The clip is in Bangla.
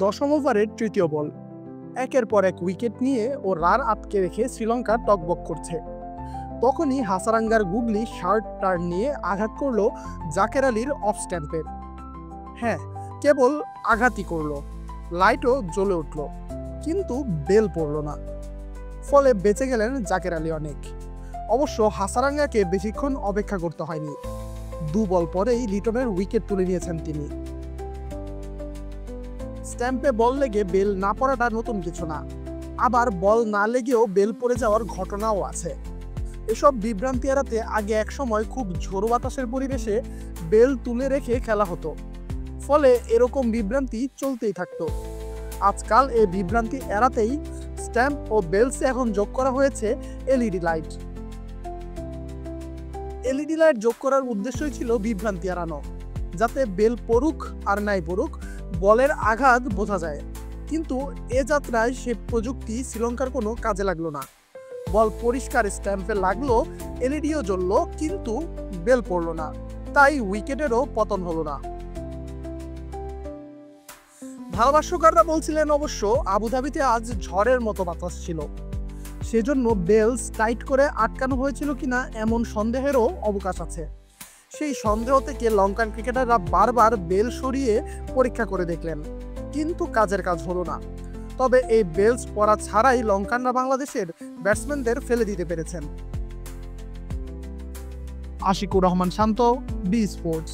দশম ওভারের তৃতীয় বল। একের পর এক উইকেট নিয়ে ও রান আটকে রেখে শ্রীলঙ্কা টকবক করছে। তখনই হাসারাঙ্গার গুগলি শার্ট টার্ন নিয়ে আঘাত করলো জাকের আলীর অফ স্ট্যাম্পে। হ্যাঁ, কেবল আঘাতই করলো, লাইটও জ্বলে উঠল, কিন্তু বেল পড়ল না। ফলে বেঁচে গেলেন জাকের আলী অনেক। অবশ্য হাসারাঙ্গাকে বেশিক্ষণ অপেক্ষা করতে হয়নি, 2 বল পরেই লিটনের উইকেট তুলে নিয়েছেন তিনি। স্ট্যাম্পে বল লেগে বেল না পড়াটা নতুন কিছু না, আবার বল না লেগেও বেল পড়ে যাওয়ার ঘটনাও আছে। এসব বিভ্রান্তি এড়াতে আগে একসময় খুব ঝোড়ো বাতাসের পরিবেশে বেল তুলে রেখে খেলা হতো, ফলে এরকম বিভ্রান্তি চলতেই থাকতো। আজকাল এই বিভ্রান্তি এড়াতেই স্ট্যাম্প ও বেলসে এখন যোগ করা হয়েছে এলইডি লাইট। এলইডি লাইট যোগ করার উদ্দেশ্যই ছিল বিভ্রান্তি এড়ানো, যাতে বেল পড়ুক আর নাই পড়ুক বলের আঘাত বোঝা যায়। কিন্তু এ যাত্রায় সে প্রযুক্তি শ্রীলঙ্কার কোনো কাজে লাগলো না। বল পরিষ্কার স্ট্যাম্পে লাগলো, এলইডিও জ্বললো, কিন্তু বেল পড়লো না, তাই উইকেটেরও পতন হলো না। ভালোবাসকাররা বলছিলেন অবশ্য আবুধাবিতে আজ ঝড়ের মতো বাতাস ছিল, সেজন্য বেলস টাইট করে আটকানো হয়েছিল কিনা এমন সন্দেহেরও অবকাশ আছে। সেই সন্দেহ থেকে লঙ্কান ক্রিকেটাররা বারবার বেল সরিয়ে পরীক্ষা করে দেখলেন, কিন্তু কাজের কাজ হলো না। তবে এই বেলস পড়া ছাড়াই লঙ্কানরা বাংলাদেশের ব্যাটসম্যানদের ফেলে দিতে পেরেছেন। আশিকুর রহমান শান্ত, বি স্পোর্টস।